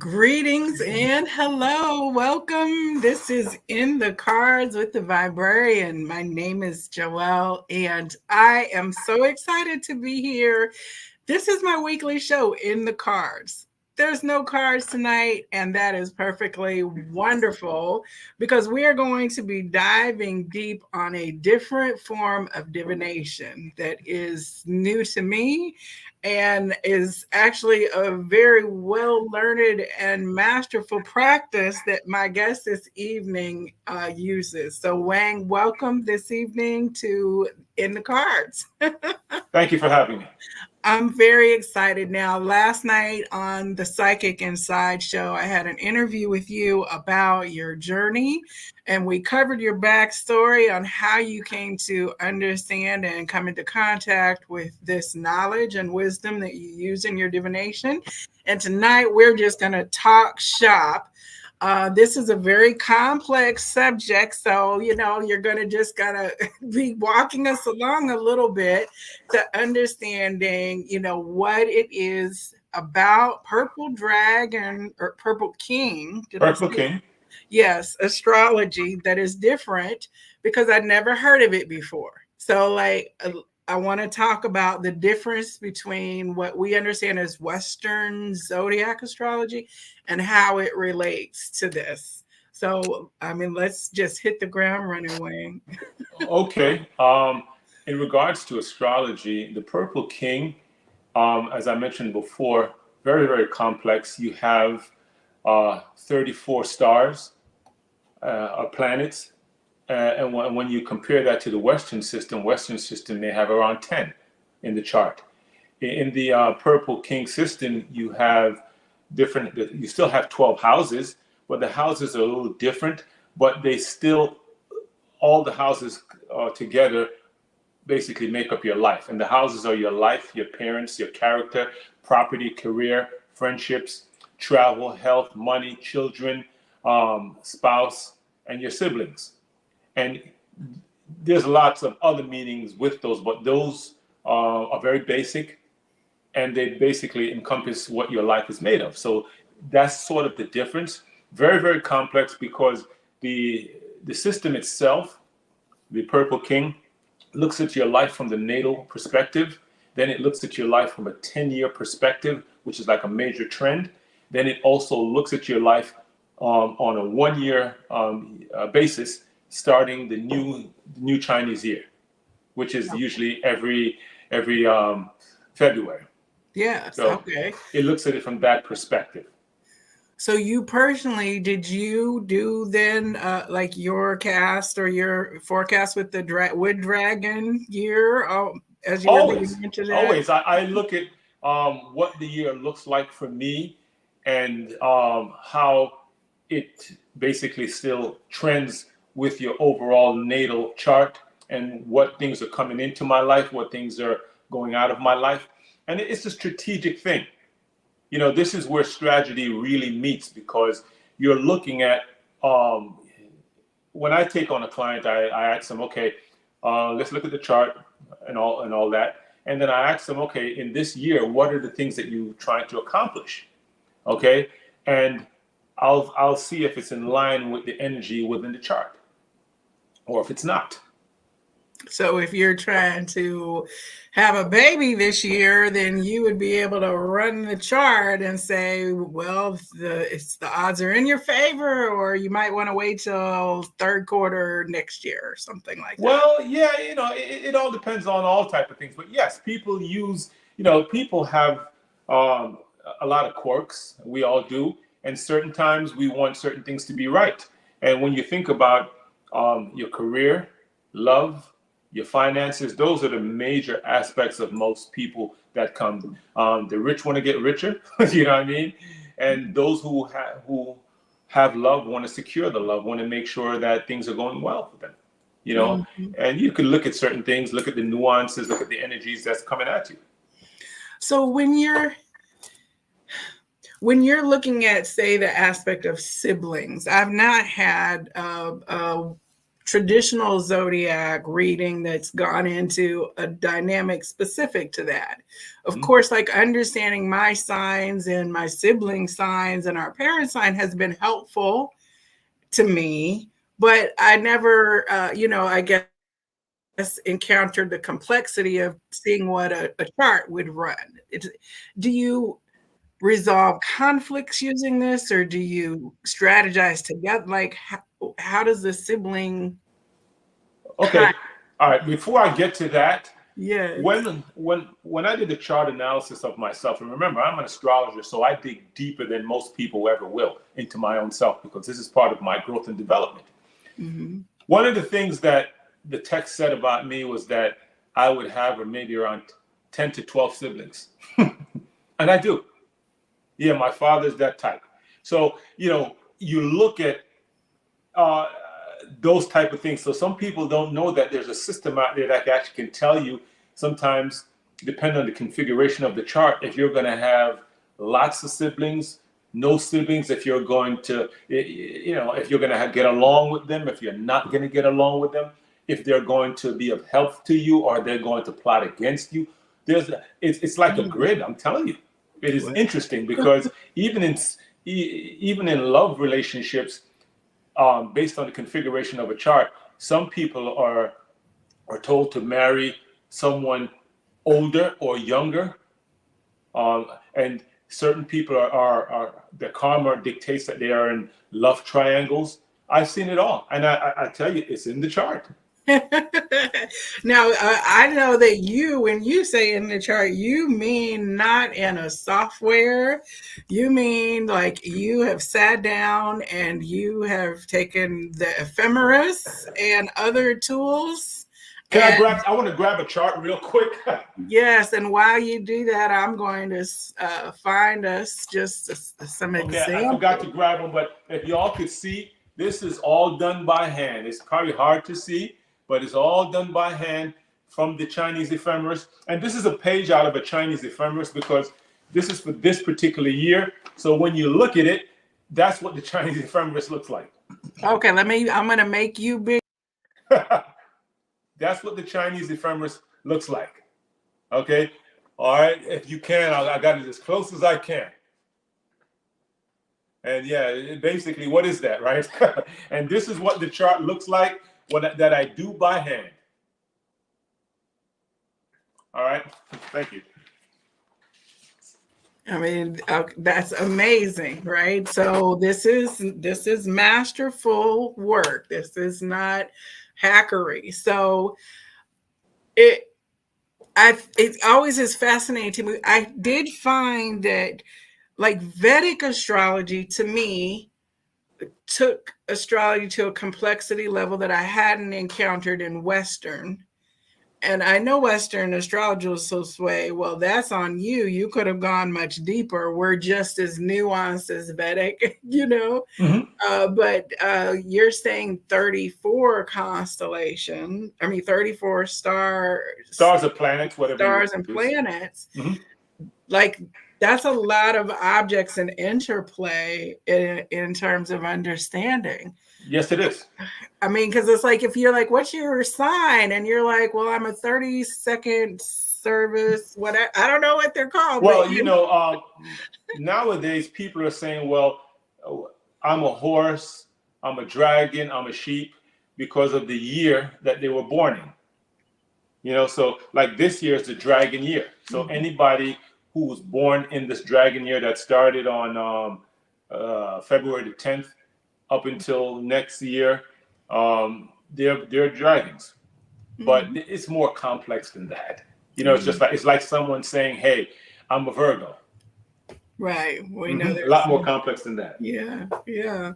Greetings and hello. Welcome. This is In the Cards with the Viberarian. My name is Joelle, and I am so excited to be here. This is my weekly show, In the Cards. There's no cards tonight, and that is perfectly wonderful because we are going to be diving deep on a different form of divination that is new to me and is actually a very well learned and masterful practice that my guest this evening uses. So, Wang, welcome this evening to In the Cards. Thank you for having me. I'm very excited now. Last night on the Psychic Inside show, I had an interview with you about your journey, and we covered your backstory on how you came to understand and come into contact with this knowledge and wisdom that you use in your divination. And tonight, we're just going to talk shop. This is a very complex subject, so you're gonna just gotta be walking us along a little bit to understanding, what it is about purple dragon or purple king. Purple King. Yes, astrology that is different because I'd never heard of it before. So, I want to talk about the difference between what we understand as Western zodiac astrology and how it relates to this. So, let's just hit the ground running, Wayne. Okay. In regards to astrology, the Purple King, as I mentioned before, very, very complex. You have 34 stars or planets. And when you compare that to the Western system, they have around 10 in the chart. In the Purple King system, you have you still have 12 houses, but the houses are a little different, but they still, all the houses together basically make up your life. And the houses are your life, your parents, your character, property, career, friendships, travel, health, money, children, spouse, and your siblings. And there's lots of other meanings with those, but those are very basic, and they basically encompass what your life is made of. So that's sort of the difference. Very, very complex because the system itself, the Purple King, looks at your life from the natal perspective. Then it looks at your life from a 10-year perspective, which is like a major trend. Then it also looks at your life on a 1-year basis, starting the new Chinese year, which is usually every February. Yes. So okay. it looks at it from that perspective. So you personally, did you do then like your cast or your forecast with the wood dragon year as you were Always, getting into that? always. I look at what the year looks like for me and how it basically still trends with your overall natal chart and what things are coming into my life, what things are going out of my life. And it's a strategic thing. This is where strategy really meets because you're looking at, when I take on a client, I ask them, okay, let's look at the chart and all that. And then I ask them, okay, in this year, what are the things that you're trying to accomplish? Okay. And I'll see if it's in line with the energy within the chart or if it's not. So if you're trying to have a baby this year, then you would be able to run the chart and say, well, the odds are in your favor, or you might want to wait till third quarter next year or something like that. Well, yeah, it all depends on all type of things. But yes, people use, people have a lot of quirks. We all do. And certain times we want certain things to be right. And when you think about your career, love, your finances, those are the major aspects of most people that come. The rich want to get richer, you know what I mean? And those who have love want to secure the love, want to make sure that things are going well for them. And you can look at certain things, look at the nuances, look at the energies that's coming at you. So when you're looking at, say, the aspect of siblings, I've not had traditional zodiac reading that's gone into a dynamic specific to that. Of course, like understanding my signs and my sibling signs and our parent sign has been helpful to me, but I never, I guess encountered the complexity of seeing what a chart would run. Do you resolve conflicts using this, or do you strategize together? Like, how does the sibling? Okay. All right. Before I get to that, Yes. when I did the chart analysis of myself, and remember, I'm an astrologer, so I dig deeper than most people ever will into my own self, because this is part of my growth and development. One of the things that the text said about me was that I would have maybe around 10 to 12 siblings. And I do. Yeah, my father's that type. So, you look at those type of things. So some people don't know that there's a system out there that actually can tell you sometimes, depending on the configuration of the chart, if you're going to have lots of siblings, no siblings, if you're going to, if you're going to get along with them, if you're not going to get along with them, if they're going to be of help to you or they're going to plot against you. It's like a grid, I'm telling you. It is interesting because even in love relationships, based on the configuration of a chart, some people are told to marry someone older or younger, and certain people are the karma dictates that they are in love triangles. I've seen it all, and I tell you, it's in the chart. Now, I know that when you say in the chart, you mean not in a software. You mean like you have sat down and you have taken the ephemeris and other tools. I want to grab a chart real quick. Yes, and while you do that, I'm going to find us just some examples. I forgot to grab them, but if y'all could see, this is all done by hand. It's probably hard to see, but it's all done by hand from the Chinese ephemeris. And this is a page out of a Chinese ephemeris because this is for this particular year. So when you look at it, that's what the Chinese ephemeris looks like. Okay, I'm going to make you big. That's what the Chinese ephemeris looks like. Okay? All right, if you can, I got it as close as I can. And yeah, basically, what is that, right? And this is what the chart looks like that I do by hand. All right, thank you. I mean, that's amazing, right? So this is masterful work. This is not hackery. So it always is fascinating to me. I did find that like Vedic astrology to me took astrology to a complexity level that I hadn't encountered in Western. And I know Western astrologers will say, well, that's on you. You could have gone much deeper. We're just as nuanced as Vedic, but you're saying 34 constellation. I mean, 34 stars or planets, whatever. Stars and planets. Like, that's a lot of objects and interplay in terms of understanding. Yes, it is. I mean, because it's like, if you're like, what's your sign? And you're like, well, I'm a 30-second service, whatever. I don't know what they're called. Well, nowadays people are saying, well, I'm a horse, I'm a dragon, I'm a sheep, because of the year that they were born in. So like this year is the dragon year. So anybody who was born in this dragon year that started on February the 10th up until next year, they're dragons. But it's more complex than that. It's just it's like someone saying, hey, I'm a Virgo. Right. We know a lot more complex than that. Yeah.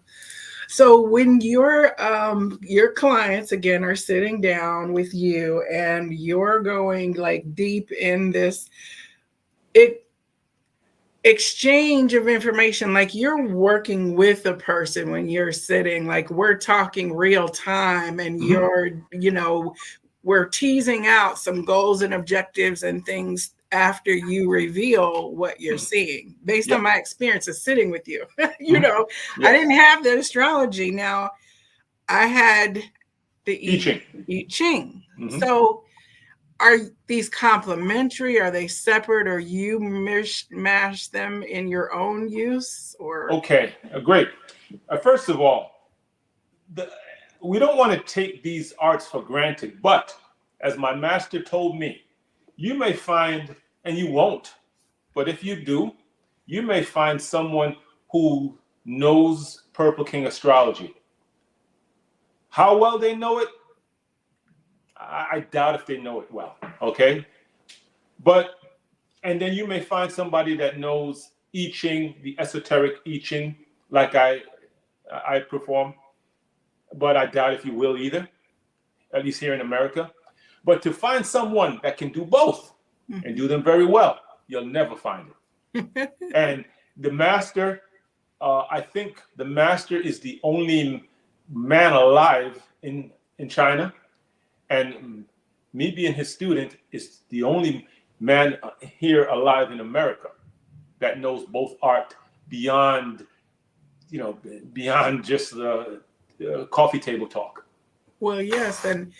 So when your clients again are sitting down with you and you're going like deep in this exchange of information, like you're working with a person when you're sitting, like we're talking real time, and we're teasing out some goals and objectives and things after you reveal what you're seeing based on my experience of sitting with you. I didn't have the astrology. Now I had The I-Ching. I-Ching. So are these complementary? Are they separate, or you mash them in your own use? Or Okay, great. First of all, we don't want to take these arts for granted, but as my master told me, you may find, and you won't, but if you do, you may find someone who knows Purple King astrology. How well they know it, I doubt if they know it well, okay? And then you may find somebody that knows I-Ching, the esoteric I-Ching, like I perform, but I doubt if you will either, at least here in America. But to find someone that can do both and do them very well, you'll never find it. And the master, I think the master is the only man alive in China, and me being his student is the only man here alive in America that knows both art beyond just the coffee table talk. Well, yes, and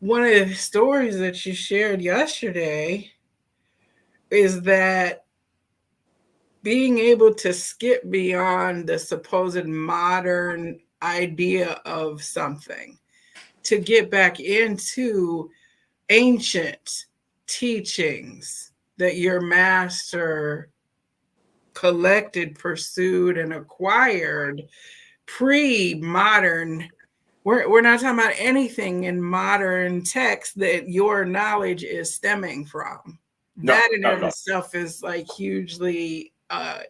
one of the stories that you shared yesterday is that being able to skip beyond the supposed modern idea of something to get back into ancient teachings that your master collected, pursued, and acquired pre-modern. We're not talking about anything in modern text that your knowledge is stemming from. That in of itself is like hugely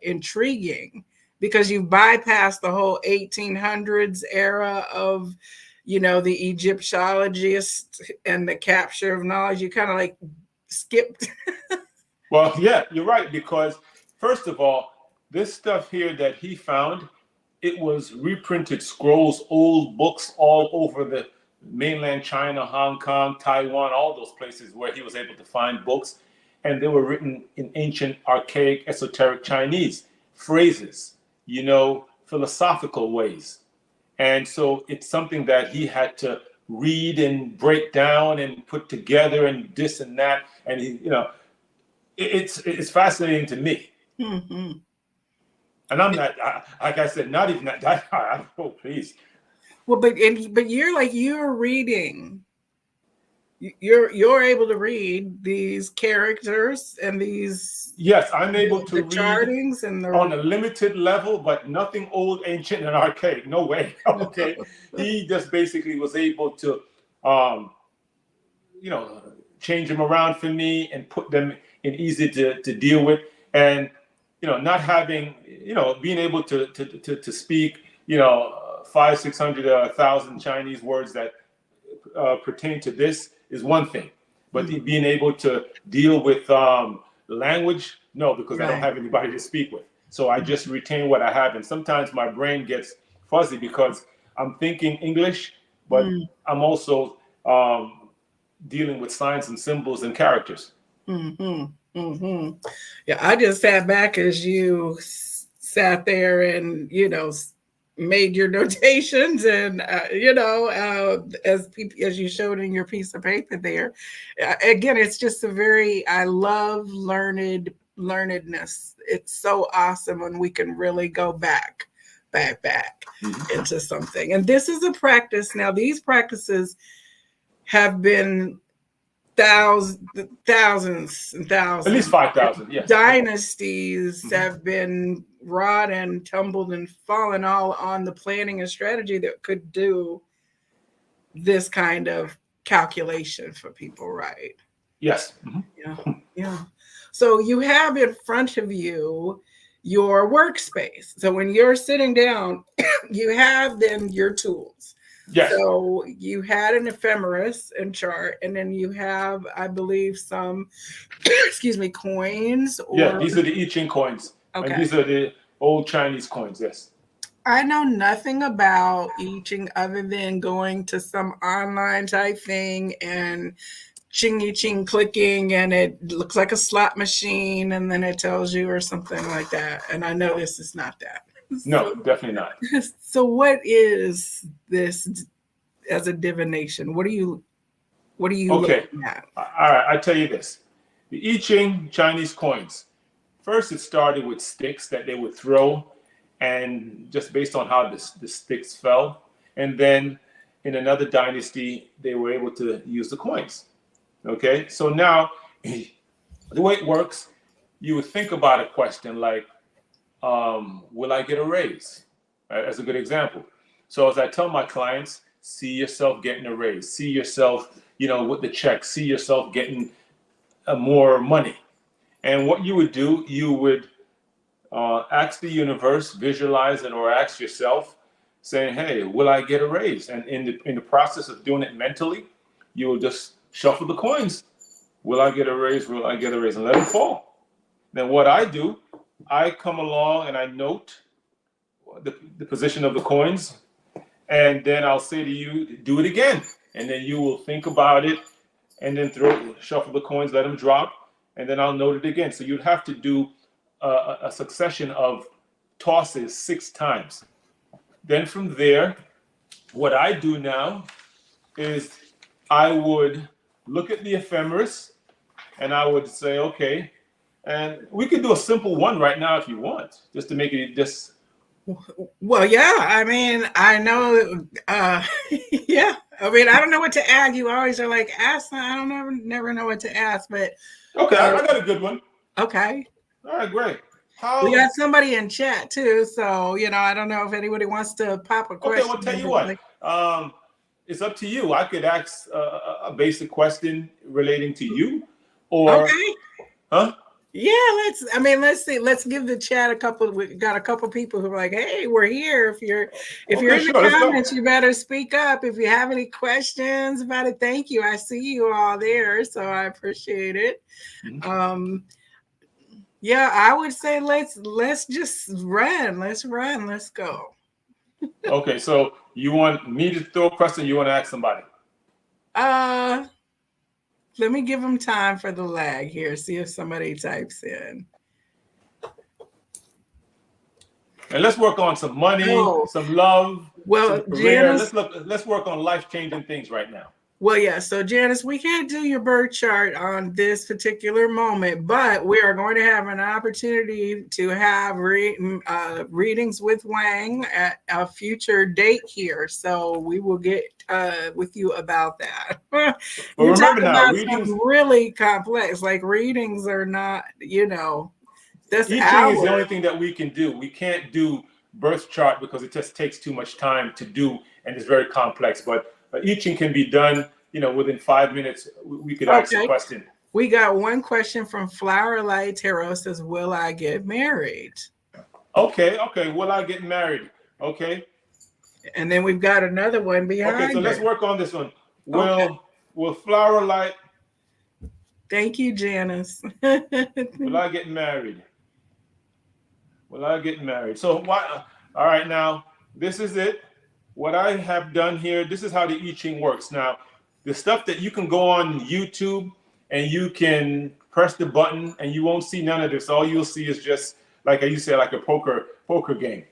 intriguing, because you bypassed the whole 1800s era of, the Egyptologist and the capture of knowledge. You kind of like skipped. Well, yeah, you're right, because first of all, this stuff here that he found, it was reprinted scrolls, old books all over the mainland China, Hong Kong, Taiwan, all those places where he was able to find books. And they were written in ancient, archaic, esoteric Chinese phrases, philosophical ways. And so it's something that he had to read and break down and put together and this and that. And it's fascinating to me. Mm-hmm. And I'm not, like I said, not even that. Oh, please. Well, but you're reading. You're able to read these characters and these. Yes, I'm able to read chartings and on a limited level, but nothing old, ancient, and archaic. No way. Okay, he just basically was able to, change them around for me and put them in easy to deal with, and not having, being able to speak, 500, 600, 1,000 Chinese words that pertain to this is one thing, but being able to deal with language, no, because I don't have anybody to speak with. So I just retain what I have, and sometimes my brain gets fuzzy because I'm thinking English, but I'm also dealing with signs and symbols and characters. Mm-hmm. Mm-hmm. Yeah, I just sat back as you sat there and made your notations, and as you showed in your piece of paper there. Again, it's just I love learnedness. It's so awesome when we can really go back into something. And this is a practice. Now, these practices have been thousands and thousands. At least 5,000, yes. Dynasties have been wrought and tumbled and fallen all on the planning and strategy that could do this kind of calculation for people, right? Yes. Yeah. So you have in front of you your workspace. So when you're sitting down, you have then your tools. Yes. So you had an ephemeris and chart, and then you have, I believe, some, coins. Yeah, these are the I-Ching coins. Okay. And these are the old Chinese coins, yes. I know nothing about I-Ching other than going to some online type thing and ching clicking, and it looks like a slot machine, and then it tells you or something like that. And I know this is not that. No, definitely not. So what is this as a divination? What are you Okay. looking at? All right. I tell you this: the I-Ching Chinese coins. First, it started with sticks that they would throw, and just based on how the sticks fell, and then in another dynasty, they were able to use the coins. Okay, so now the way it works, you would think about a question like, will I get a raise? As a good example. So as I tell my clients, see yourself getting a raise, see yourself, with the check, see yourself getting more money. And what you would do, you would ask the universe, visualize it, or ask yourself, saying, "Hey, will I get a raise?" And in the process of doing it mentally, you will just shuffle the coins. Will I get a raise? Will I get a raise? And let them fall. Then what I do, I come along and I note the position of the coins, and then I'll say to you, do it again. And then you will think about it, and then shuffle the coins, let them drop, and then I'll note it again. So you'd have to do a succession of tosses 6 times. Then from there, what I do now is I would look at the ephemeris, and I would say, okay, and we could do a simple one right now if you want, just to make it just. Well, yeah. I mean, I know. Yeah. I mean, I don't know what to add. You always are like, ask. I don't never know what to ask. But Okay, I got a good one. Okay. All right, great. We got somebody in chat too, so I don't know if anybody wants to pop a question. Okay, well, tell you what. It's up to you. I could ask a basic question relating to you, or okay. Huh? Yeah, let's see. Let's give the chat a couple. We got a couple people who are like, "Hey, we're here." If you're in the comments, you better speak up. If you have any questions about it, thank you. I see you all there, so I appreciate it. Mm-hmm. Yeah, I would say let's just run. Let's run. Let's go. Okay, so you want me to throw a question? Or you want to ask somebody? Let me give them time for the lag here. See if somebody types in. And let's work on some money, some love, some career. Janice, let's work on life-changing things right now. Well, yeah. So, Janice, we can't do your birth chart on this particular moment, but we are going to have an opportunity to have readings with Wang at a future date here. So we will get with you about that. You talk about something really complex, like readings are not, that's I-Ching is the only thing that we can do. We can't do birth chart because it just takes too much time to do, and it's very complex. But I-Ching can be done, within 5 minutes. We could ask a question. We got one question from Flower Light Tarot. Says, "Will I get married?" Okay. Will I get married? Okay. And then we've got another one behind. Okay, so let's work on this one. Will Flower Light? Thank you, Janice. Will I get married? Will I get married? So why? All right, now this is it. What I have done here, this is how the I-Ching works. Now, the stuff that you can go on YouTube and you can press the button and you won't see none of this. All you'll see is just, like you said, like a poker game.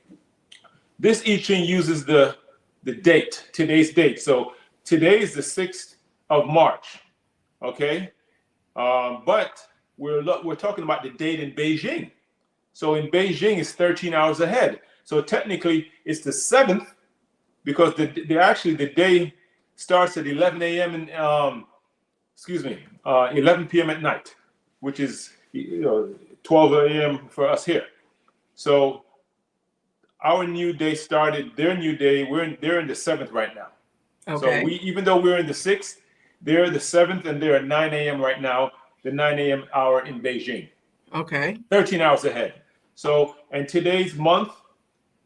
This I-Ching uses the date, today's date. So today is the 6th of March, okay? But we're talking about the date in Beijing. So in Beijing, it's 13 hours ahead. So technically, it's the 7th, because the day starts at 11 a.m. and 11 p.m. at night, which is 12 a.m. for us here. So our new day started. Their new day, they're in the 7th right now. Okay. So even though we're in the 6th, they're the 7th, and they're at 9 a.m. right now, the 9 a.m. hour in Beijing. Okay. 13 hours ahead. So, and today's month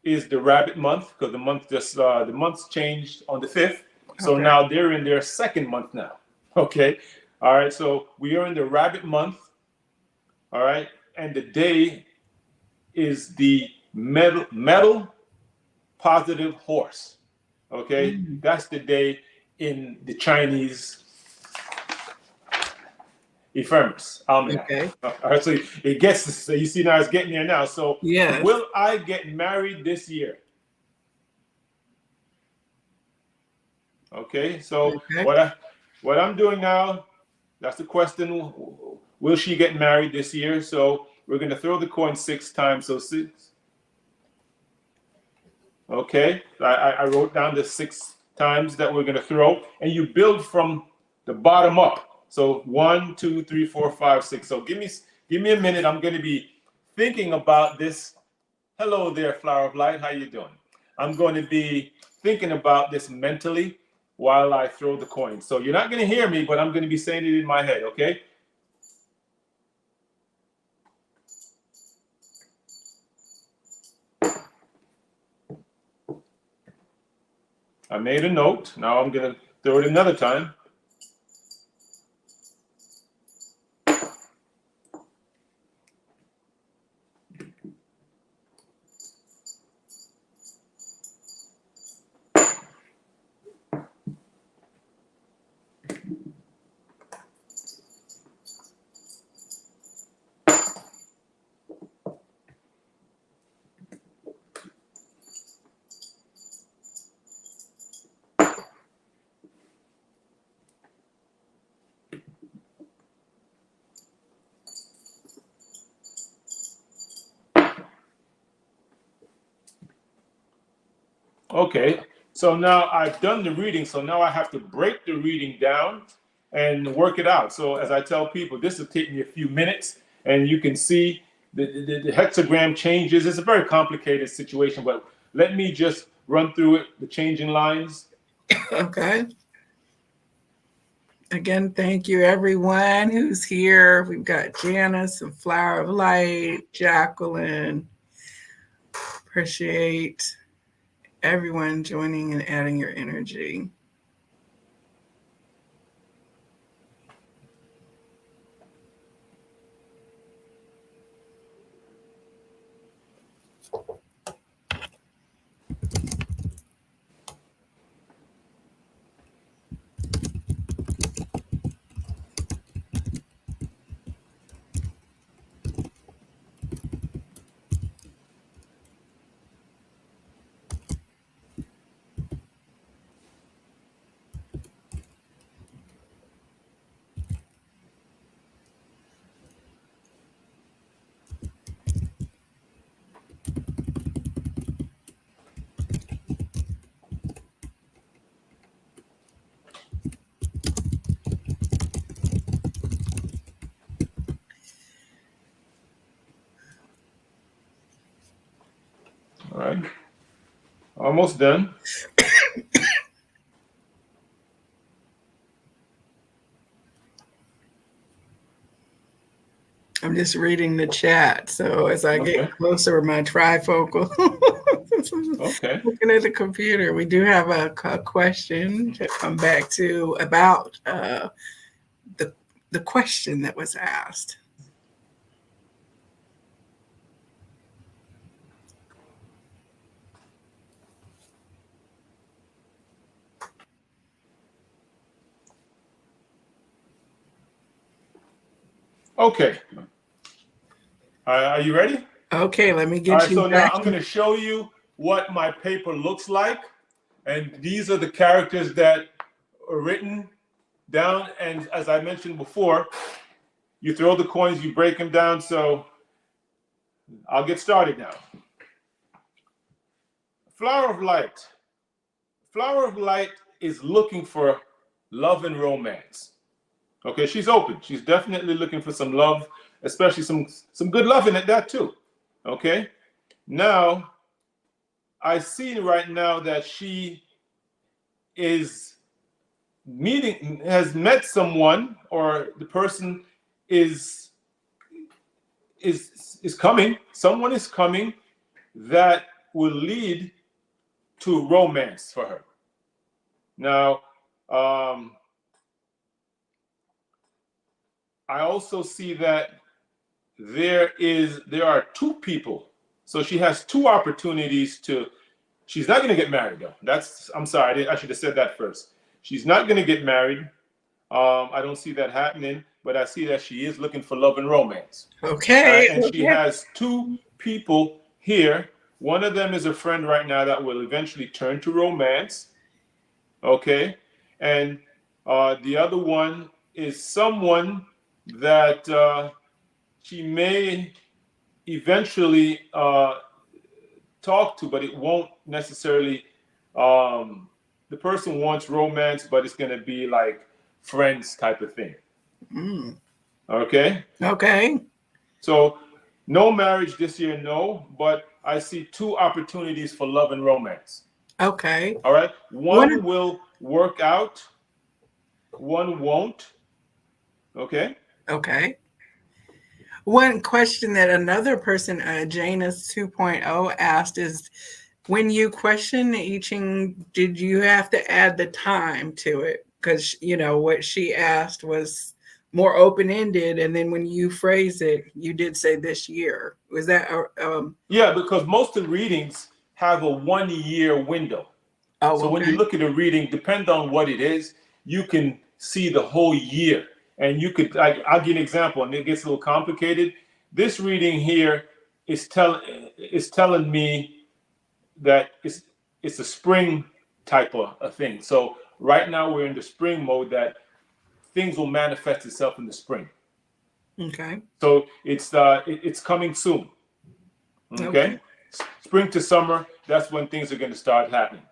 is the rabbit month, because the months changed on the 5th. So now they're in their 2nd month now. Okay. All right. So we are in the rabbit month. All right. And the day is the metal positive horse. Okay. That's the day in the Chinese ephemeris almanac. Okay. All right, so it gets, so you see now it's getting there now. So yes. Will I get married this year? Okay, so Okay. what I'm doing now, that's the question. Will she get married this year? So we're going to throw the coin 6 times. So 6. Okay, I wrote down the 6 times that we're going to throw, and you build from the bottom up. So 1, 2, 3, 4, 5, 6. So give me a minute. I'm going to be thinking about this. Hello there, Flower of Light. How you doing? I'm going to be thinking about this mentally while I throw the coin. So you're not going to hear me, but I'm going to be saying it in my head, okay? I made a note. Now I'm going to throw it another time. Okay, so now I've done the reading, so now I have to break the reading down and work it out. So as I tell people, this will take me a few minutes, and you can see the hexagram changes. It's a very complicated situation, but let me just run through it, the changing lines. Okay. Again, thank you everyone who's here. We've got Janice and Flower of Light, Jacqueline. Appreciate everyone joining and adding your energy. All right, almost done. I'm just reading the chat. So as I get closer, my trifocal. Okay. Looking at the computer, we do have a question to come back to about the question that was asked. Okay. Are you ready? Okay, let me get All right, you so now back. I'm going to show you what my paper looks like. And these are the characters that are written down. And as I mentioned before, you throw the coins, you break them down. So I'll get started now. Flower of Light. Flower of Light is looking for love and romance. Okay, she's open. She's definitely looking for some love, especially some good loving at that too. Okay, now I see right now that she has met someone, or the person is coming. Someone is coming that will lead to romance for her. Now, I also see that there are 2 people. So she has 2 opportunities to. She's not going to get married though. I'm sorry. I should have said that first. She's not going to get married. I don't see that happening, but I see that she is looking for love and romance. Okay. And she has 2 people here. One of them is a friend right now that will eventually turn to romance. Okay, and the other one is someone that she may eventually talk to, but it won't necessarily. The person wants romance, but it's going to be like friends type of thing. Okay. Okay. So no marriage this year, no, but I see two opportunities for love and romance. Okay. All right. One will work out, one won't. Okay. Okay. One question that another person, Janus 2.0, asked is, when you question the I-Ching, did you have to add the time to it? Because, what she asked was more open-ended, and then when you phrase it, you did say this year. Was that Yeah, because most of the readings have a 1 year window. Oh, so when you look at a reading, depend on what it is, you can see the whole year. And you could, I'll give you an example, and it gets a little complicated. This reading here is telling me that it's a spring type of a thing. So right now we're in the spring mode, that things will manifest itself in the spring. Okay. So it's coming soon. Okay. Spring to summer, that's when things are going to start happening.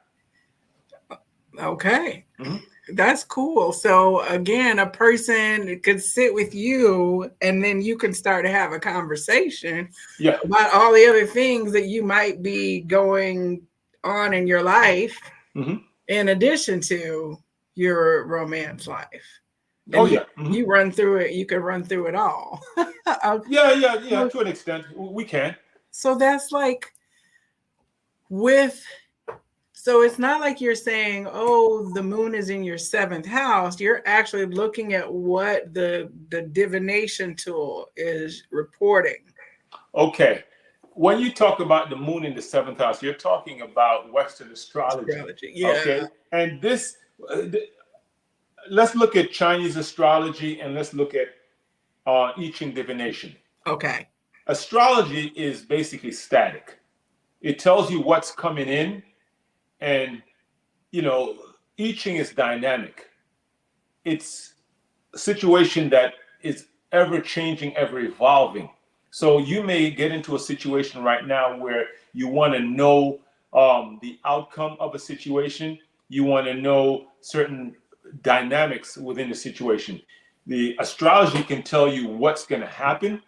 Okay. That's cool. So again, a person could sit with you and then you can start to have a conversation about all the other things that you might be going on in your life in addition to your romance life. And you run through it. You can run through it all. Yeah. To an extent, we can. So that's like so it's not like you're saying, oh, the moon is in your 7th house. You're actually looking at what the divination tool is reporting. Okay. When you talk about the moon in the 7th house, you're talking about Western astrology. Yeah. Okay. And this, let's look at Chinese astrology and let's look at I-Ching divination. Okay. Astrology is basically static. It tells you what's coming in, and I-Ching is dynamic. It's a situation that is ever changing, ever evolving. So you may get into a situation right now where you want to know the outcome of a situation. You want to know certain dynamics within the situation. The astrology can tell you what's going to happen,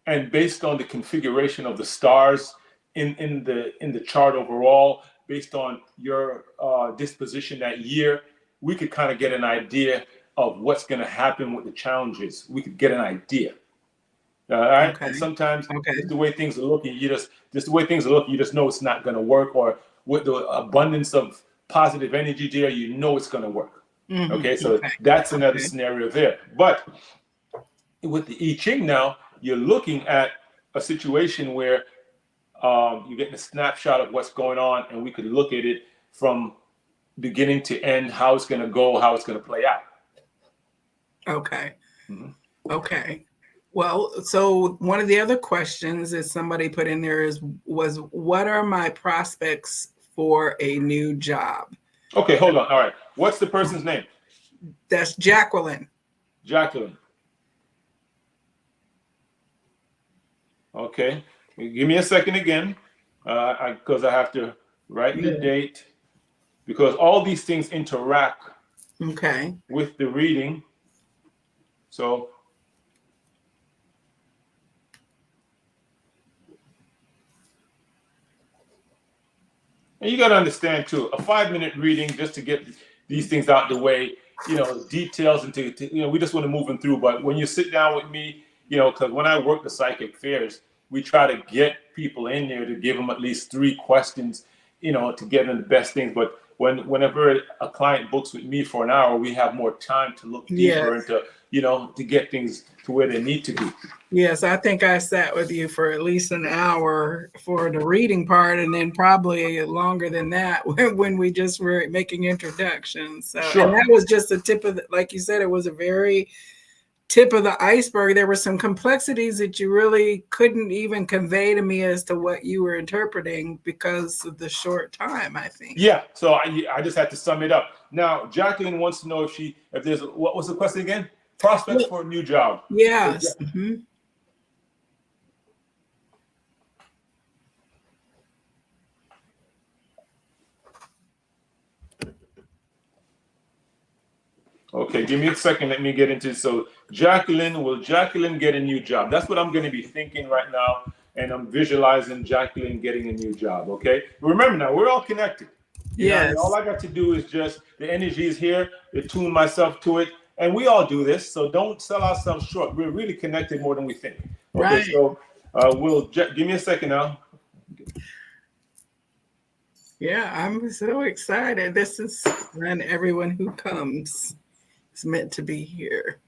and based on the configuration of the stars in the chart overall, based on your disposition that year, we could kind of get an idea of what's going to happen with the challenges. We could get an idea. All right. Okay. And sometimes just the way things are looking, you just know it's not going to work, or with the abundance of positive energy there, you know it's going to work. Okay. So that's another scenario there. But with the I-Ching now, you're looking at a situation where you're getting a snapshot of what's going on, and we could look at it from beginning to end, how it's going to go, how it's going to play out. Okay. Okay. Well, so one of the other questions that somebody put in there was what are my prospects for a new job? Okay, hold on. All right. What's the person's name? That's Jacqueline. Jacqueline. Okay. Give me a second again, because I have to write the date, because all these things interact with the reading. So and you got to understand too, a 5-minute reading, just to get these things out the way, details into, we just want to move them through. But when you sit down with me, because when I work the psychic fairs, we try to get people in there to give them at least 3 questions, to get them the best things. But whenever a client books with me for an hour, we have more time to look deeper into, to get things to where they need to be. Yes, I think I sat with you for at least an hour for the reading part, and then probably longer than that when we just were making introductions. So, and that was just the tip of like you said, it was a very tip of the iceberg. There were some complexities that you really couldn't even convey to me as to what you were interpreting because of the short time, I think. Yeah, so I just had to sum it up. Now, Jacqueline wants to know if there's, what was the question again? Prospects for a new job. Yes. Okay, give me a second. Let me get into it. So, will Jacqueline get a new job? That's what I'm going to be thinking right now. And I'm visualizing Jacqueline getting a new job. Okay. Remember now, we're all connected. You know, and all I got to do is just, the energy is here, attune myself to it. And we all do this. So don't sell ourselves short. We're really connected more than we think. Okay. Right. So, give me a second now. Yeah, I'm so excited. This is when everyone who comes is meant to be here.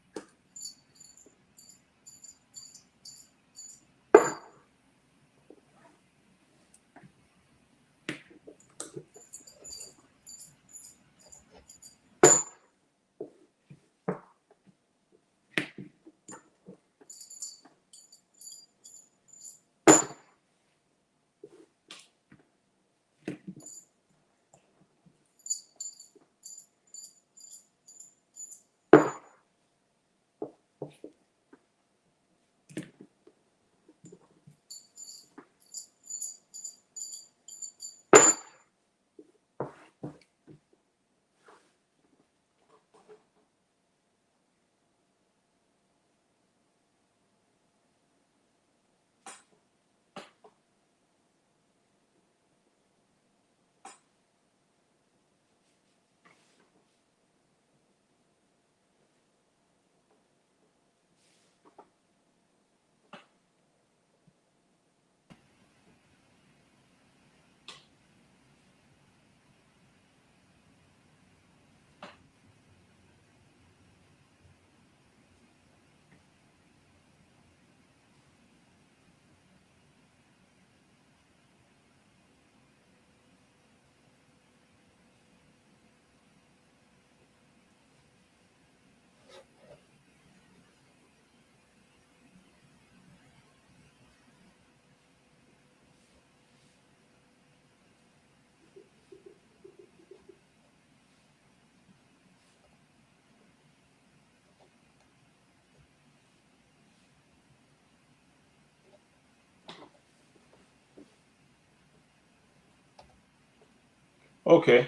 Okay.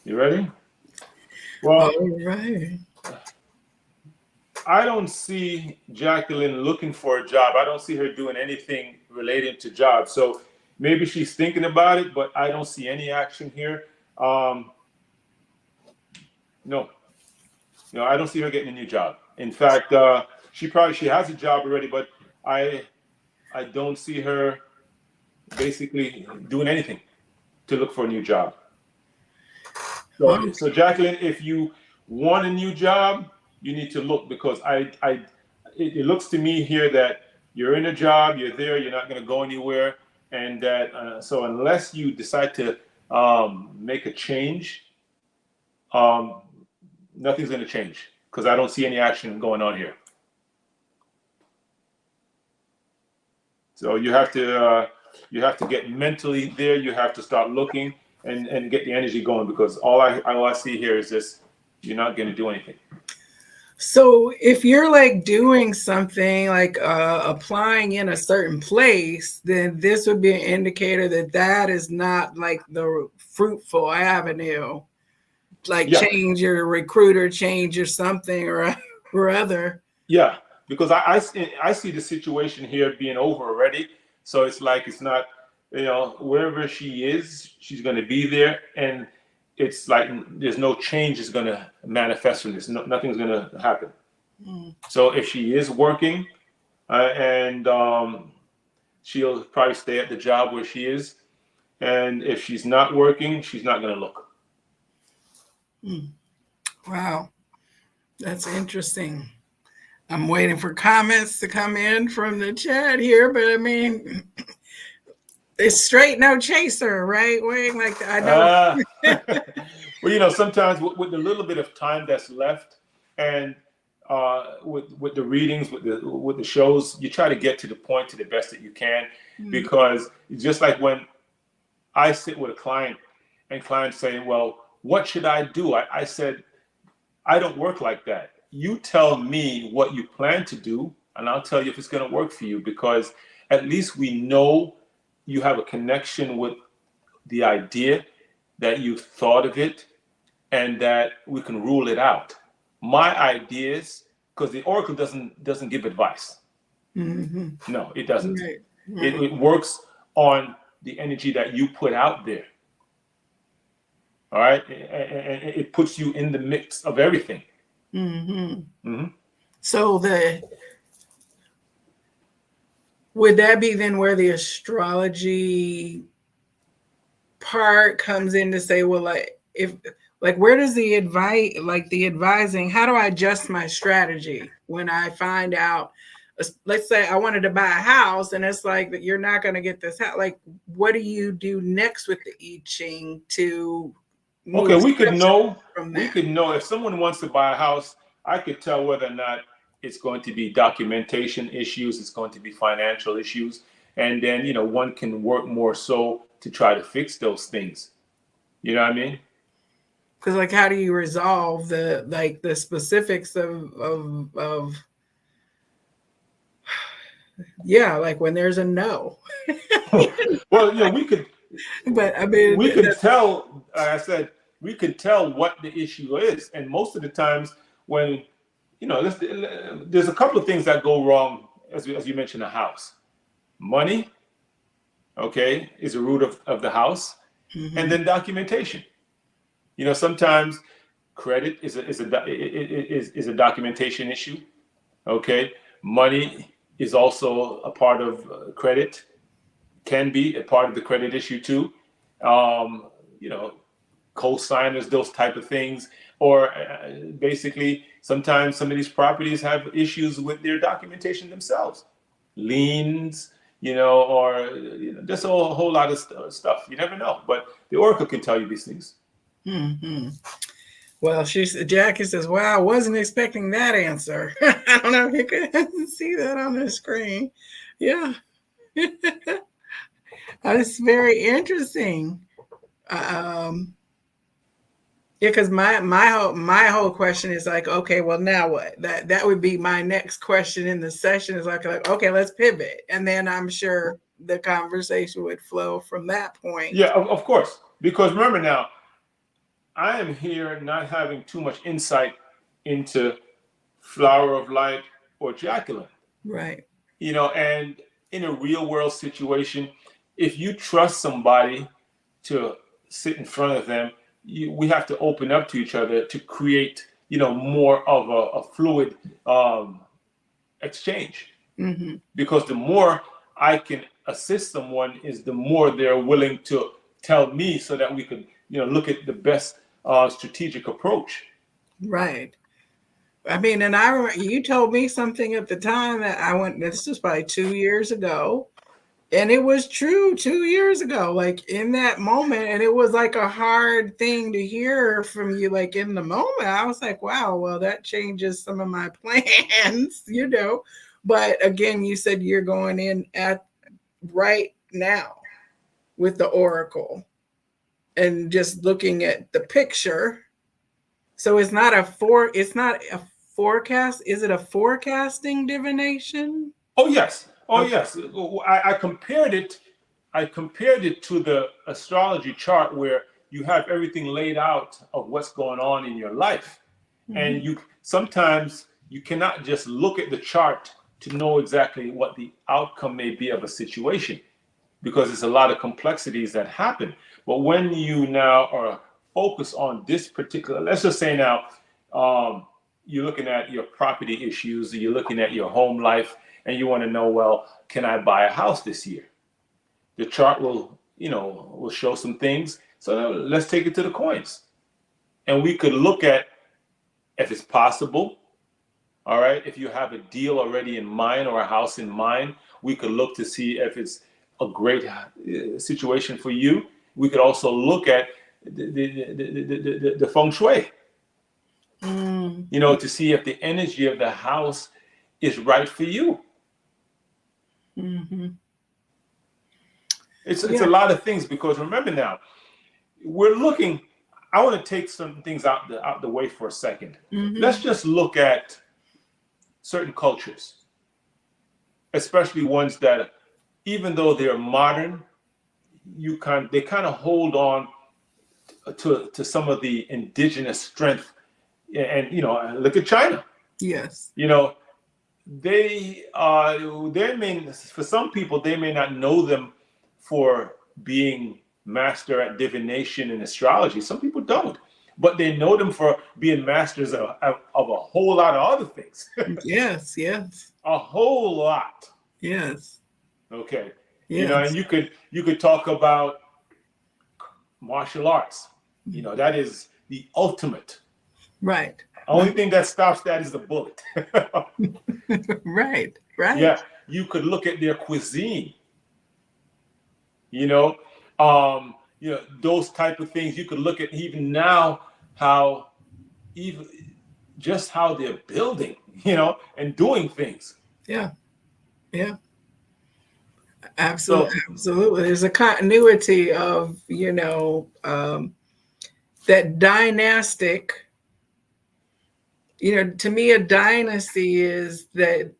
You ready? Well, all right. I don't see Jacqueline looking for a job. I don't see her doing anything related to jobs. So maybe she's thinking about it, but I don't see any action here. No, I don't see her getting a new job. In fact, she has a job already, but I don't see her basically doing anything to look for a new job. So Jacqueline, if you want a new job, you need to look, because it looks to me here that you're in a job, you're there, you're not going to go anywhere, and that so unless you decide to make a change, nothing's going to change, because I don't see any action going on here. So you have to get mentally there. You have to start looking and get the energy going, because all I see here is this: you're not going to do anything. So if you're like doing something like applying in a certain place, then this would be an indicator that that is not like the fruitful avenue. Like change your recruiter, change your something or other. Yeah, because I see the situation here being over already. So it's like, it's not, wherever she is, she's going to be there, and it's like there's no change is going to manifest from this. Nothing's going to happen. So if she is working, and she'll probably stay at the job where she is, and if she's not working, she's not going to look. Wow, that's interesting. I'm waiting for comments to come in from the chat here, but I mean, it's straight no chaser, right, Wayne? Like, I know. Well, sometimes with the little bit of time that's left, and with the readings, with the shows, you try to get to the point to the best that you can, because just like when I sit with a client and clients say, well, what should I do? I said, I don't work like that. You tell me what you plan to do, and I'll tell you if it's going to work for you, because at least we know you have a connection with the idea, that you've thought of it, and that we can rule it out. My ideas, because the oracle doesn't give advice. No, it doesn't. Right. It works on the energy that you put out there. All right, and it puts you in the mix of everything. So would that be then where the astrology part comes in to say, well, where does the advising, how do I adjust my strategy when I find out, let's say I wanted to buy a house and it's like that you're not going to get this house. Like, what do you do next with the I-Ching to move? Okay, we could know if someone wants to buy a house, I could tell whether or not it's going to be documentation issues, it's going to be financial issues, and then one can work more so to try to fix those things. You know what I mean? Because like, how do you resolve the specifics of yeah, like when there's a no. Well, we could. But I mean, we could tell. I said we could tell what the issue is, and most of the times when there's a couple of things that go wrong, as you mentioned, a house. Money, okay, is the root of the house, and then documentation. Sometimes credit is a documentation issue. Okay, money is also a part of credit, can be a part of the credit issue too. Co-signers, those type of things, or basically sometimes some of these properties have issues with their documentation themselves, liens, or just a whole lot of stuff. You never know, but the oracle can tell you these things. Well, Jackie says, wow, I wasn't expecting that answer. I don't know if you can see that on the screen. Yeah. That's very interesting. Yeah, because my whole question is like, okay, well, now what? That would be my next question in the session is like, okay, let's pivot. And then I'm sure the conversation would flow from that point. Yeah, of course. Because remember now, I am here not having too much insight into Flower of Light or Jacqueline. Right. And in a real world situation, if you trust somebody to sit in front of them, we have to open up to each other to create, more of a fluid exchange. Because the more I can assist someone is the more they're willing to tell me, so that we could, look at the best strategic approach. Right. I mean, and I remember you told me something at the time that I went, this was probably 2 years ago. And it was true 2 years ago, like in that moment. And it was like a hard thing to hear from you, like in the moment. I was like, wow, well, that changes some of my plans, But again, you said you're going in at right now with the oracle and just looking at the picture. So it's not a forecast. Is it a forecasting divination? Oh, yes. Yes. I compared it to the astrology chart, where you have everything laid out of what's going on in your life. And sometimes you cannot just look at the chart to know exactly what the outcome may be of a situation, because there's a lot of complexities that happen. But when you now are focused on this particular, let's just say now, you're looking at your property issues, you're looking at your home life, and you want to know, well, can I buy a house this year? The chart will show some things. So now let's take it to the coins. And we could look at if it's possible. All right. If you have a deal already in mind or a house in mind, we could look to see if it's a great situation for you. We could also look at the feng shui. you know, to see if the energy of the house is right for you. Mm-hmm. It's a lot of things, because remember now, we're looking. I want to take some things out the way for a second. Mm-hmm. Let's just look at certain cultures, especially ones that, even though they're modern, they kind of hold on to some of the indigenous strength. And you know, look at China. Yes. You know, they may, for some people, they may not know them for being master at divination and astrology. Some people don't, but they know them for being masters of a whole lot of other things. Yes. A whole lot. Yes. Okay. Yes. You know, and you could talk about martial arts. You know, that is the ultimate. Right. Only thing that stops that is the bullet. Right. Yeah, you could look at their cuisine. You know, those type of things. You could look at even now how even just how they're building, you know, and doing things. Yeah. Absolutely. Absolutely. There's a continuity of, you know, that dynastic. You know, to me, a dynasty is that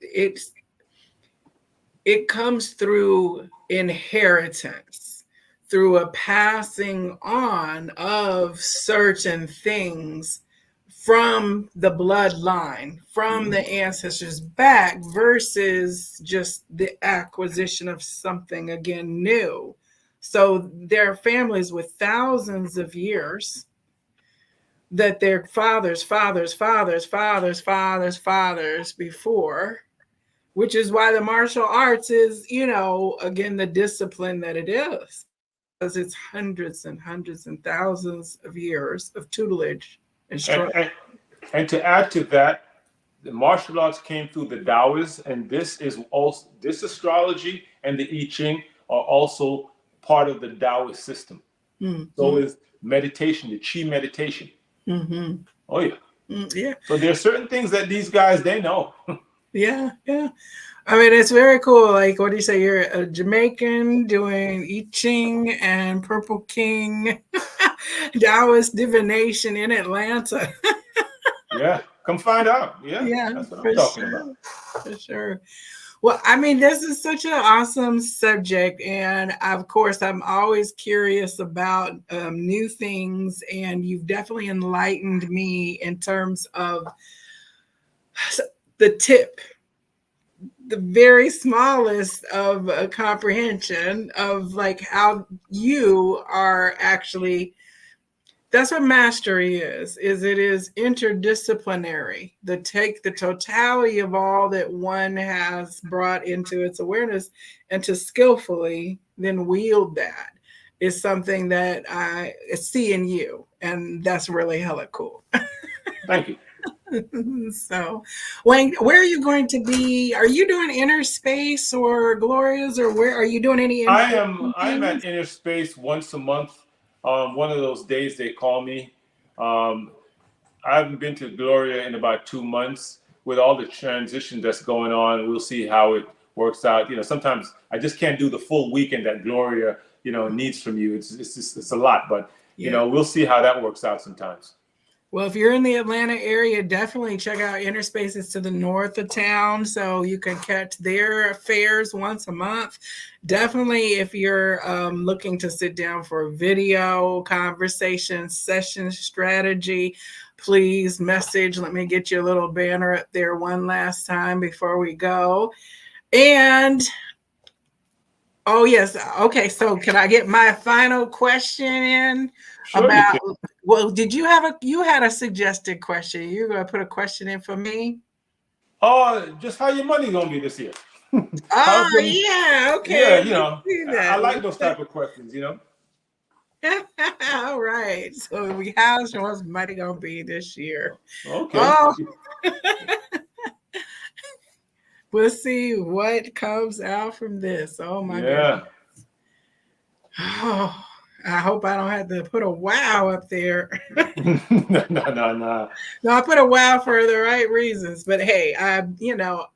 it comes through inheritance, through a passing on of certain things from the bloodline, from the ancestors back, versus just the acquisition of something again new. So there are families with thousands of years that their fathers before, which is why the martial arts is, you know, again, the discipline that it is, because it's hundreds and hundreds and thousands of years of tutelage and struggle. And to add to that, the martial arts came through the Taoists, and this astrology and the I-Ching are also part of the Taoist system. Mm-hmm. So is meditation, the Qi meditation. Mm-hmm. Oh yeah. Yeah. So there are certain things that these guys, they know. Yeah. I mean, it's very cool. Like, what do you say? You're a Jamaican doing I-Ching and Purple King, Taoist divination in Atlanta. Yeah, come find out. Yeah, that's what I'm talking about. For sure. Well, I mean, this is such an awesome subject. And of course, I'm always curious about new things. And you've definitely enlightened me in terms of the tip, the very smallest of a comprehension of like how you are actually. That's what mastery is it is interdisciplinary. Take the totality of all that one has brought into its awareness and to skillfully then wield that is something that I see in you. And that's really hella cool. Thank you. So, Wayne, where are you going to be? Are you doing Inner Space or Glorias, or where are you doing any? I'm at Inner Space once a month. One of those days they call me. I haven't been to Gloria in about 2 months. With all the transition that's going on, we'll see how it works out. You know, sometimes I just can't do the full weekend that Gloria, you know, needs from you. It's a lot, but you know, we'll see how that works out sometimes. Well, if you're in the Atlanta area, definitely check out Inner Spaces to the north of town, so you can catch their affairs once a month. Definitely, if you're looking to sit down for a video conversation session strategy, please message. Let me get you a little banner up there one last time before we go. And oh, yes. Okay. So can I get my final question in? Sure, about, well, did you had a suggested question. You're going to put a question in for me? Just how your money going to be this year? Oh, yeah. Okay. Yeah, you know, I like those type of questions, you know. All right. So how's your money going to be this year? Okay. Oh. We'll see what comes out from this. Oh my God. Yeah. Oh, I hope I don't have to put a wow up there. No. No, I put a wow for the right reasons. But hey,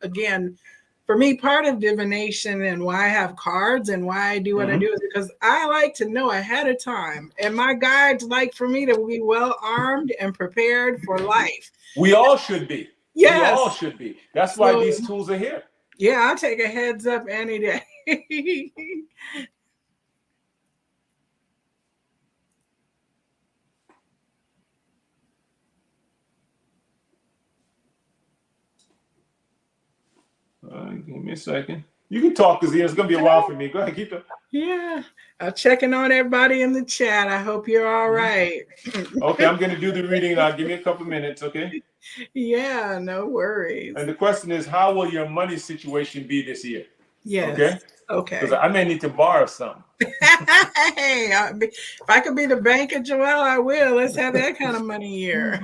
again, for me, part of divination and why I have cards and why I do what I do is because I like to know ahead of time. And my guides like for me to be well armed and prepared for life. We all should be. Yes. We all should be. That's why these tools are here. Yeah, I'll take a heads up any day. Give me a second. You can talk, because it's going to be a while for me. Go ahead, keep it. Yeah, I'm checking on everybody in the chat. I hope you're all right. Okay, I'm going to do the reading now. Give me a couple minutes, okay? Yeah, no worries. And the question is, how will your money situation be this year? Yes. Okay. Because I may need to borrow some. Hey, if I could be the bank of Joelle, I will. Let's have that kind of money year.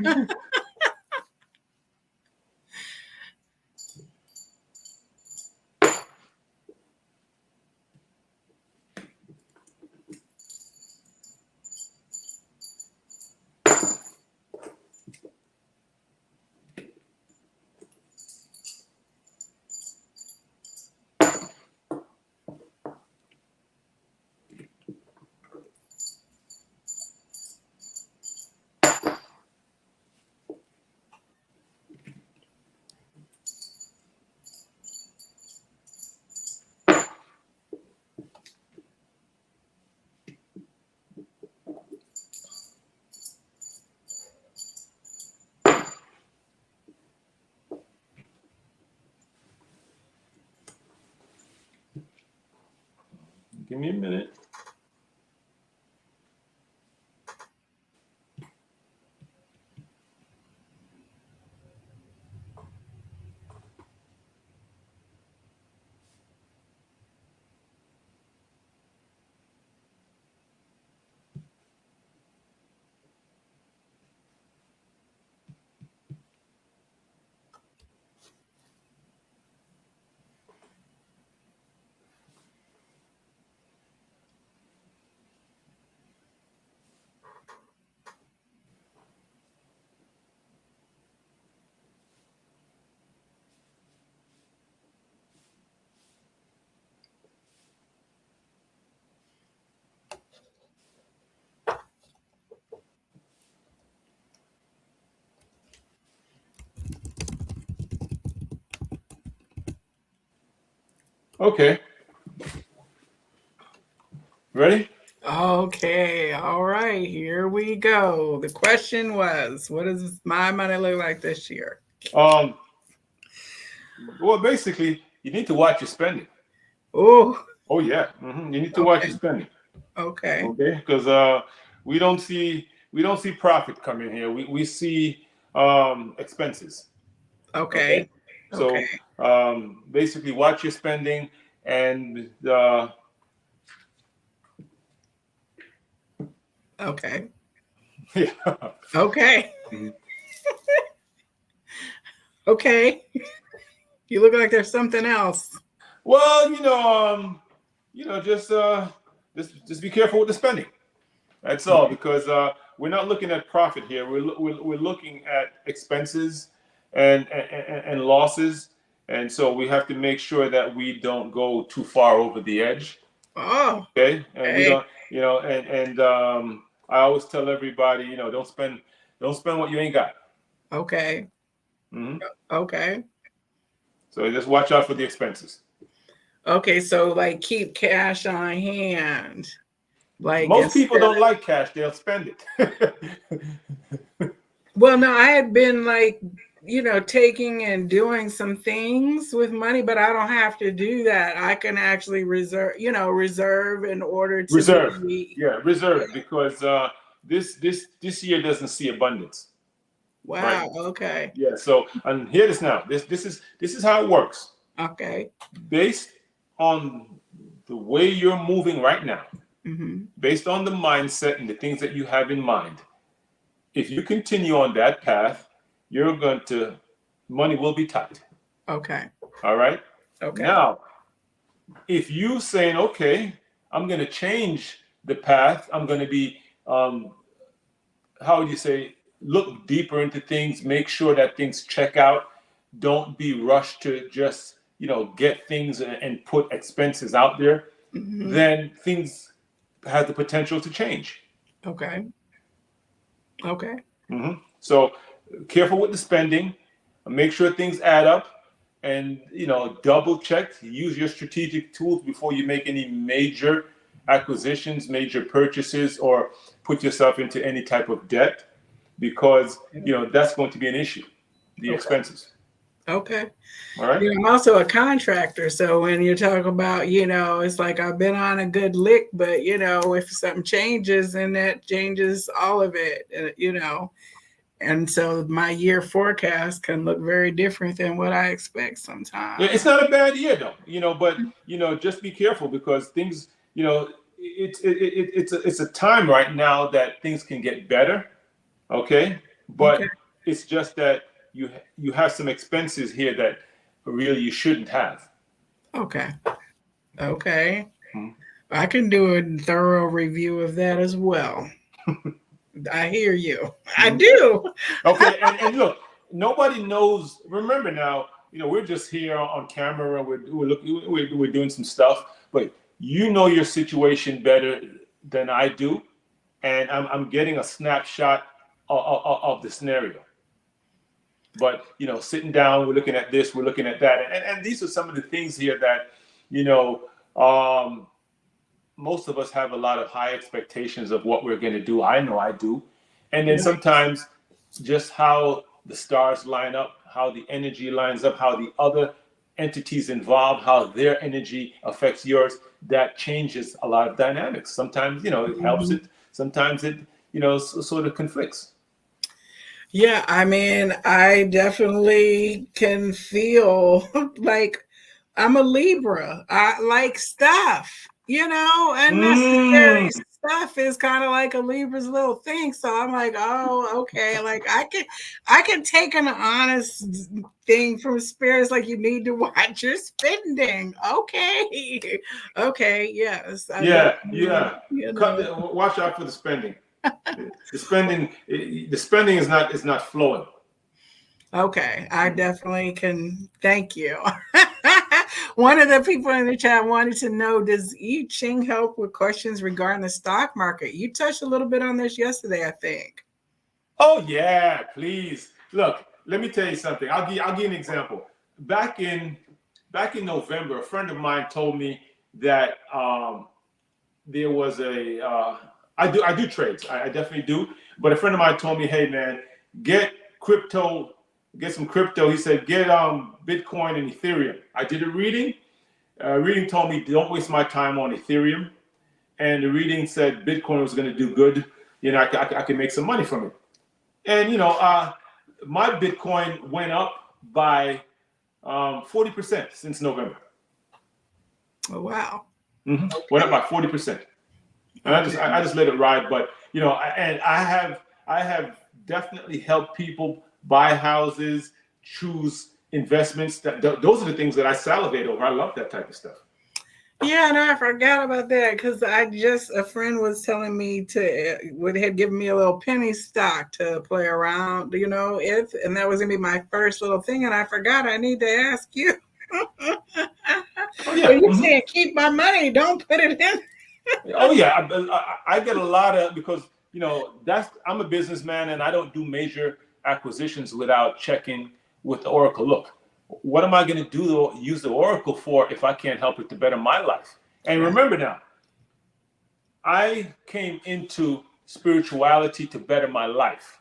Give me a minute. Okay. Ready? Okay, all right, here we go. The question was, what does my money look like this year? Well, basically, you need to watch your spending. Oh yeah. You need to watch your spending. Okay. Because we don't see profit coming here. We see expenses. Okay. So basically, watch your spending and. Okay. Yeah. Okay. Okay. You look like there's something else. Well, just be careful with the spending. That's all, because we're not looking at profit here. We're looking at expenses and losses, and so we have to make sure that we don't go too far over the edge. Oh. Okay, and we don't, I always tell everybody, don't spend what you ain't got. Okay. Okay. So just watch out for the expenses. Okay, so like keep cash on hand. Like most people don't like cash; they'll spend it. Well, no, I had been like, taking and doing some things with money, but I don't have to do that. I can actually reserve in order to reserve. Reserve, because this year doesn't see abundance. Wow. Right? Okay. Yeah. So, and hear this now. This is how it works. Okay. Based on the way you're moving right now, based on the mindset and the things that you have in mind, if you continue on that path, money will be tight. Okay. All right. Okay. Now, if you saying, okay, I'm going to change the path. I'm going to be, how would you say, look deeper into things, make sure that things check out. Don't be rushed to just, get things and put expenses out there. Then things have the potential to change. Okay. Okay. So careful with the spending, make sure things add up, and double check, use your strategic tools before you make any major acquisitions, major purchases, or put yourself into any type of debt, because that's going to be an issue, the expenses. Okay. All right. I'm also a contractor, so when you're talking about, it's like I've been on a good lick, but if something changes, then that changes all of it, and so my year forecast can look very different than what I expect sometimes. Yeah, it's not a bad year though, but just be careful, because things, it's a time right now that things can get better, okay? But it's just that you have some expenses here that really you shouldn't have. Okay. I can do a thorough review of that as well. I hear you. I do. Okay, and look, nobody knows. Remember now, we're just here on camera. We're doing some stuff, but your situation better than I do, and I'm getting a snapshot of the scenario. But sitting down, we're looking at this, we're looking at that, and these are some of the things here that most of us have a lot of high expectations of what we're going to do. I know I do. And then sometimes just how the stars line up, how the energy lines up, how the other entities involved, how their energy affects yours, that changes a lot of dynamics. Sometimes, it helps it. Sometimes it, sort of conflicts. Yeah, I mean, I definitely can feel like I'm a Libra. I like stuff, unnecessary stuff is kind of like a Libra's little thing. So I'm like, oh, okay. Like I can take an honest thing from spirits, like you need to watch your spending. Okay. Okay, yes. Yeah. Watch out for the spending. The spending is not flowing. Okay, I definitely can. Thank you. One of the people in the chat wanted to know, does I-Ching help with questions regarding the stock market? You touched a little bit on this yesterday, I think. Oh yeah, please. Look, let me tell you something. I'll give you an example. Back in November, a friend of mine told me that there was I do trades. I definitely do. But a friend of mine told me, hey man, get some crypto. He said, get Bitcoin and Ethereum. I did a reading. Reading told me, don't waste my time on Ethereum. And the reading said Bitcoin was going to do good. I could make some money from it. And, my Bitcoin went up by 40% since November. Oh, wow. Went up by 40%. And I just let it ride. But, and I have definitely helped people buy houses, choose investments. Those are the things that I salivate over. I love that type of stuff. Yeah, and I forgot about that because a friend was telling me had given me a little penny stock to play around, and that was gonna be my first little thing, and I forgot. I need to ask you. Oh yeah, but you saying keep my money, don't put it in. Oh yeah, I get a lot of, because I'm a businessman and I don't do major acquisitions without checking with the Oracle. Look, what am I going to use the Oracle for if I can't help it to better my life? And remember now, I came into spirituality to better my life,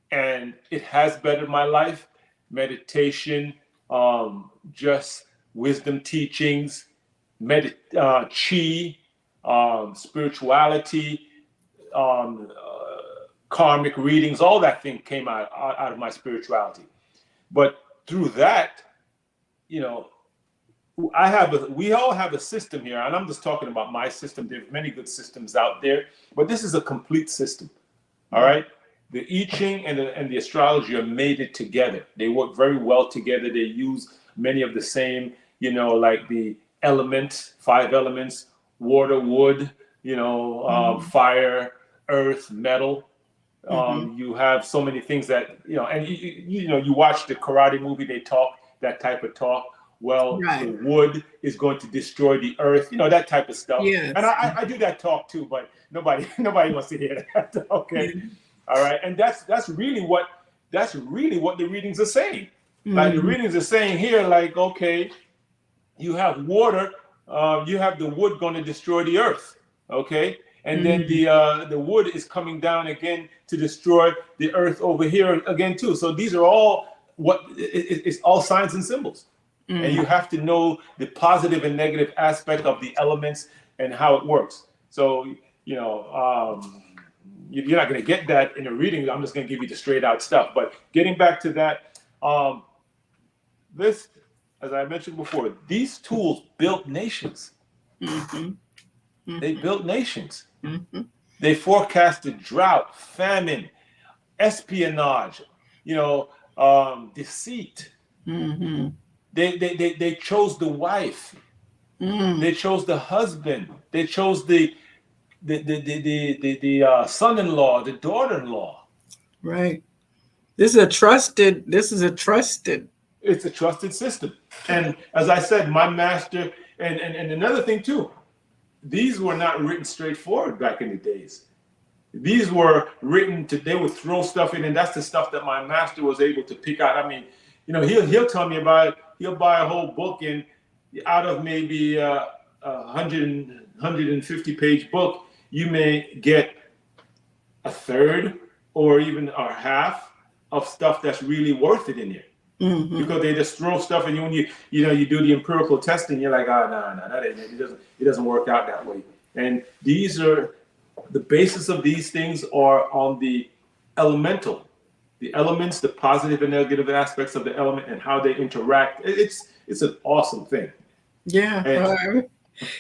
and it has bettered my life. Meditation, just wisdom teachings, Chi, spirituality, karmic readings, all that thing came out of my spirituality. But through that, we all have a system here, and I'm just talking about my system. There's many good systems out there, but this is a complete system. All right, the I-Ching and the astrology are mated together. They work very well together. They use many of the same, like the elements, 5 elements: water, wood, fire, earth, metal. Mm-hmm. You have so many things that, and you watch the karate movie, they talk that type of talk. Well, the Right. wood is going to destroy the earth, that type of stuff. And Yes. I do that talk too, but nobody wants to hear that. Okay. Yeah. All right. And that's really what the readings are saying. Like the Mm-hmm. readings are saying here, like, okay, you have water, you have the wood going to destroy the earth. Okay. And then the wood is coming down again to destroy the earth over here again too. So these are all it's all signs and symbols. Mm-hmm. And you have to know the positive and negative aspect of the elements and how it works. So, you're not going to get that in a reading. I'm just going to give you the straight out stuff. But getting back to that, this, as I mentioned before, these tools built nations. Mm-hmm. Mm-hmm. They built nations. Mm-hmm. They forecasted drought, famine, espionage, deceit. Mm-hmm. They chose the wife. Mm-hmm. They chose the husband. They chose the son-in-law, the daughter-in-law. Right. This is a trusted. It's a trusted system. And as I said, my master, and another thing too, these were not written straightforward back in the days. These were written they would throw stuff in, and that's the stuff that my master was able to pick out. I mean, he'll tell me about it. He'll buy a whole book, and out of maybe a 150 page book, you may get a third or even a half of stuff that's really worth it in there. Mm-hmm. Because they just throw stuff, and when you do the empirical testing, you're like, no, that ain't it. It doesn't work out that way. And these are the basis of these things are on the elemental, the elements, the positive and negative aspects of the element, and how they interact. It's an awesome thing. Yeah.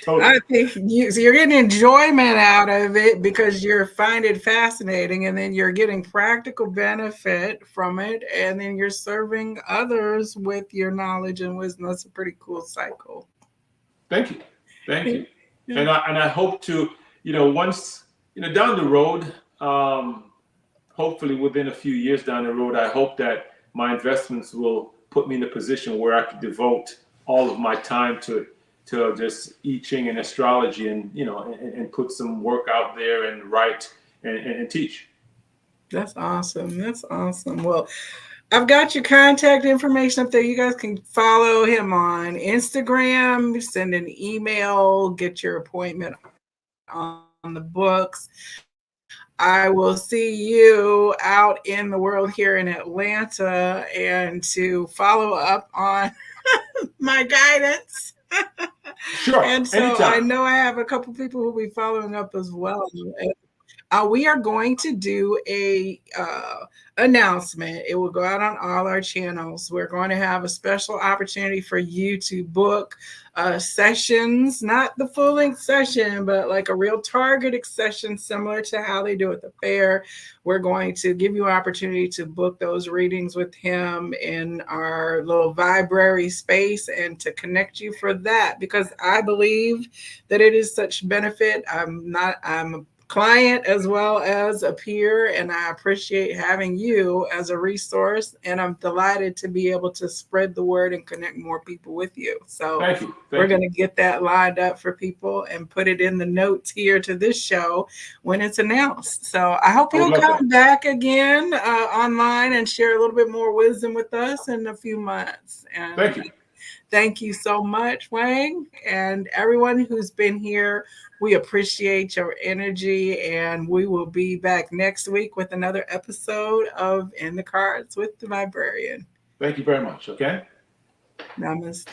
Totally. I think you're getting enjoyment out of it because you're finding it fascinating, and then you're getting practical benefit from it, and then you're serving others with your knowledge and wisdom. That's a pretty cool cycle. Thank you. Yeah. And I hope to, once, down the road, hopefully within a few years down the road, I hope that my investments will put me in a position where I could devote all of my time to just I-Ching and astrology, and and put some work out there and write and teach. That's awesome. Well, I've got your contact information up there. You guys can follow him on Instagram, send an email, get your appointment on the books. I will see you out in the world here in Atlanta, and to follow up on my guidance. Sure. And so anytime. I know I have a couple people who will be following up as well. We are going to do a announcement. It will go out on all our channels. We're going to have a special opportunity for you to book sessions, not the full length session, but like a real targeted session similar to how they do at the fair. We're going to give you an opportunity to book those readings with him in our little Viberary space, and to connect you for that, because I believe that it is such benefit. I'm a client as well as a peer, and I appreciate having you as a resource, and I'm delighted to be able to spread the word and connect more people with you. So Thank you. We're going to get that lined up for people and put it in the notes here to this show when it's announced. So I hope you'll come back again online and share a little bit more wisdom with us in a few months. And thank you. Thank you so much, Wang, and everyone who's been here. We appreciate your energy, and we will be back next week with another episode of In the Cards with the Viberarian. Thank you very much. Okay. Namaste.